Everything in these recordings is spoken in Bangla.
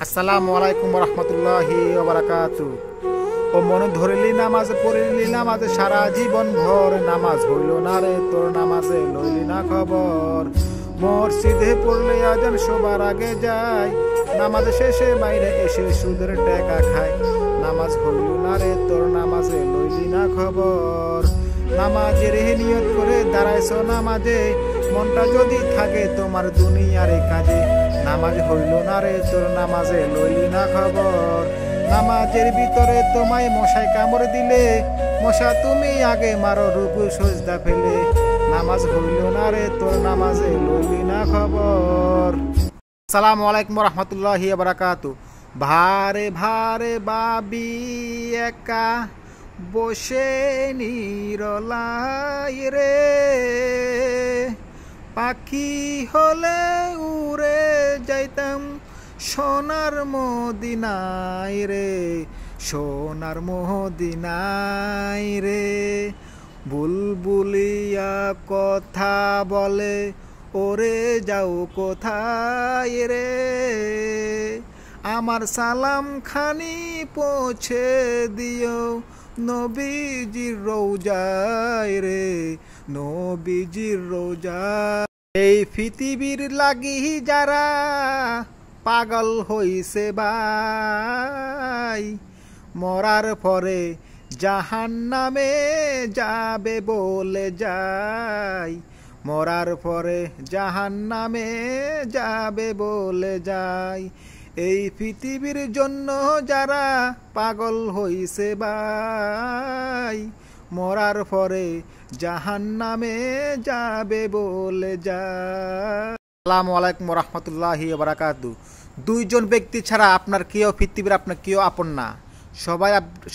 আসসালামু আলাইকুম রহমতুল্লাহি ওবারাকাতু। ও মন ধরিলি নামাজ পড়িলি নামাজে সারা জীবন ভর, নামাজ হইল না রে তোর নামাজে লইলি না খবর। মসজিদে পড়লে আজান সবার আগে যায়, নামাজ শেষে বাইরে এসে সুদের টাকা খায়। নামাজ হইল না রে তোর নামাজে লইলি না খবর। নামাজের নিয়ত করে দাঁড়াইছ নামাজে, মনটা যদি থাকে তোমার দুনিয়ার কাজে। নামাজ হইল না রে তোর নামাজে লইলি না খবর। নামাজের ভিতরে তোমায় মশায় কামড় দিলে, মশা তুমি আগে মারো রুকু সজদা ফেলে। নামাজ হইল না রে তোর নামাজে লইলি না খবর। আসসালামু আলাইকুম রহমতুল্লাহি ওয়া বারাকাতু। ভারে ভারে বাবি একা বসে নিরলাই রে, পাখি হলে উড়ে যাইতাম সোনার মদিনায় রে, সোনার মদিনায় রে। বুলবুলিয়া কথা বলে ওরে যাও কোথায় রে, আমার সালাম খানি পৌঁছে দিও নবীজির রওজায় রে, নবীজির রওজায়। এই পৃথিবীর লাগি যারা পাগল হইছে ভাই, মরার পরে জাহান্নামে যাবে বলে যায়, মরার পরে জাহান্নামে যাবে বলে যায়। এই পৃথিবীর জন্য যারা পাগল হইছে ভাই, মরার পরে জাহান্নামে যাবে বলে যায়। আসসালামু আলাইকুম রহমতুল্লাহি ওয়া বারাকাতু। দুইজন ব্যক্তি ছাড়া আপনার কেউ পৃথিবীর আপনার কেউ আপন না।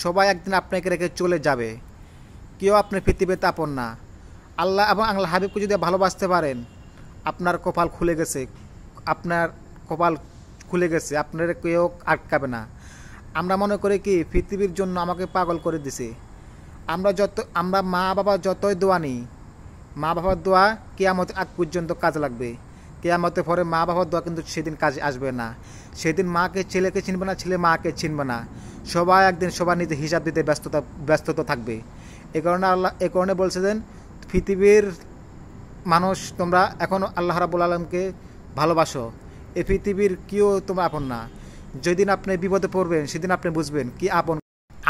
সবাই একদিন আপনাকে রেখে চলে যাবে, কেউ আপনার পৃথিবীতে আপন না। আল্লাহ এবং আল্লাহ হাবিবকে যদি ভালোবাসতে পারেন, আপনার কপাল খুলে গেছে, আপনার কপাল খুলে গেছে, আপনার কেউ আটকাবে না। আমরা মনে করি কি পৃথিবীর জন্য আমাকে পাগল করে দিছে। আমরা মা বাবা যতই দোয়া নিই, মা বাবার দোয়া কিয়ামতের আগ পর্যন্ত কাজে লাগবে। কিয়ামতের পরে মা বাবার দোয়া কিন্তু সেদিন কাজে আসবে না। সেদিন মাকে ছেলেকে চিনবে না, ছেলে মাকে চিনবে না। সবাই একদিন সবার নিজে হিসাব দিতে ব্যস্ততা থাকবে। এ কারণে বলছিলেন পৃথিবীর মানুষ তোমরা এখন আল্লাহ রাব্বুল আলামিনকে ভালোবাসো। এই পৃথিবীর কেউ তোমরা আপন না। যেদিন আপনি বিপদে পড়বেন সেদিন আপনি বুঝবেন কি আপন।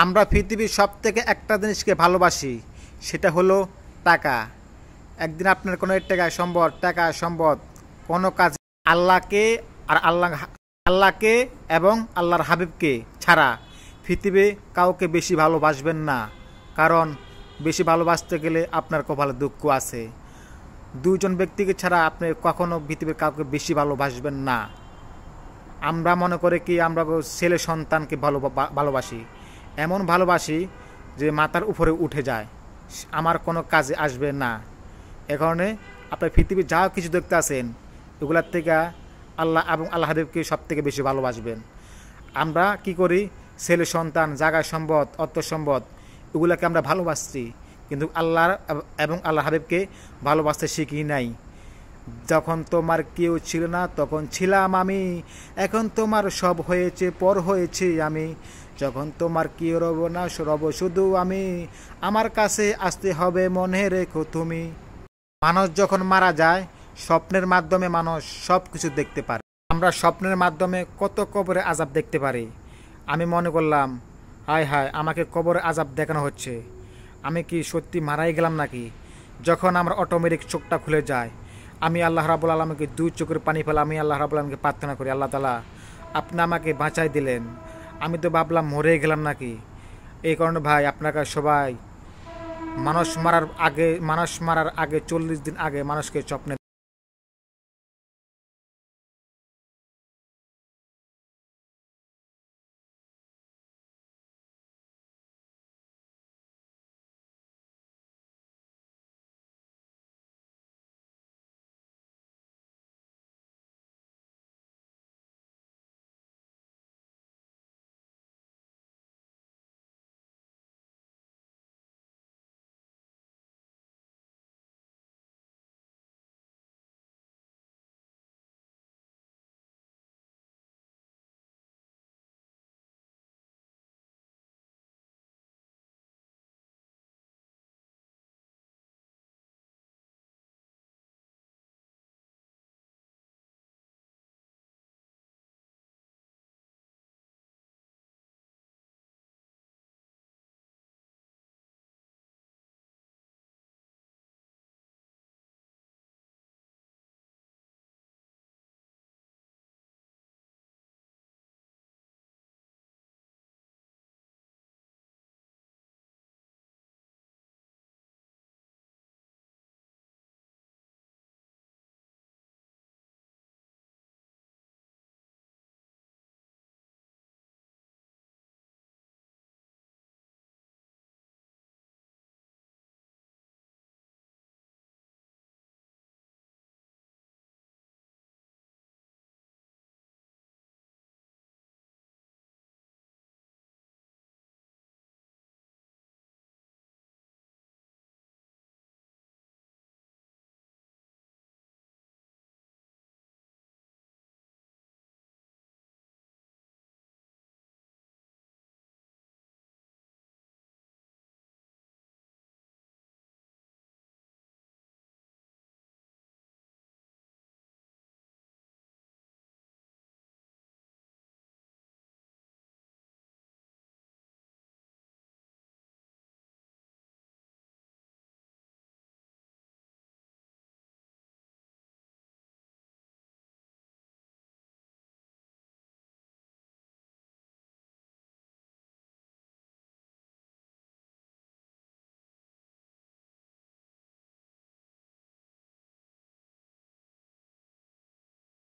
আমরা পৃথিবীর সব থেকে একটা জিনিসকে ভালোবাসি, সেটা হলো টাকা। একদিন আপনার কোনো টাকা সম্পদ কোনো কাজ আল্লাহকে এবং আল্লাহর হাবিবকে ছাড়া পৃথিবী কাউকে বেশি ভালোবাসবেন না। কারণ বেশি ভালোবাসতে গেলে আপনার কপালে দুঃখ আছে। দুজন ব্যক্তিকে ছাড়া আপনি কখনো পৃথিবীর কাউকে বেশি ভালোবাসবেন না। আমরা মনে করে কি আমরা ছেলে সন্তানকে ভালোবাসি, এমন ভালোবাসি যে মাথার উপরে উঠে যায়, আমার কোনো কাজে আসবে না। এ কারণে আপনার পৃথিবীর যা কিছু দেখতে আছেন এগুলার থেকে আল্লাহ এবং আল্লাহ হাবিবকে সব থেকে বেশি ভালোবাসবেন। আমরা কি করি, ছেলে সন্তান, জায়গা সম্পদ, অর্থ সম্পদ এগুলাকে আমরা ভালোবাসছি, কিন্তু আল্লাহ এবং আল্লাহ হাবিবকে ভালোবাসতে শিখি নাই। যখন তোমার কেউ ছিল না তখন ছিলাম আমি, এখন তোমার সব হয়েছে পর হয়েছে আমি। যখন তোমার কেউ রব না রব শুধু আমি, আমার কাছে আসতে হবে মনে রেখো তুমি। মানুষ যখন মারা যায় স্বপ্নের মাধ্যমে মানুষ সব কিছু দেখতে পারে। আমরা স্বপ্নের মাধ্যমে কত কবরে আযাব দেখতে পারি। আমি মনে করলাম হায় হায় আমাকে কবরে আযাব দেখানো হচ্ছে, আমি কি সত্যি মারাই গেলাম নাকি? যখন আমার অটোমেটিক চোখটা খুলে যায়, আমি আল্লাহ রাব্বুল আলামিনকে দুই চোখের পানি ফেলে আমি আল্লাহ রাব্বুল আলামিনকে প্রার্থনা করি, আল্লাহ তাআলা আপনি আমাকে বাঁচাই দিলেন, আমি তো ভাবলাম মরে গেলাম নাকি। এই কারণে ভাই আপনারা সবাই মানুষ মারার আগে 40 দিন আগে মানুষকে স্বপ্নে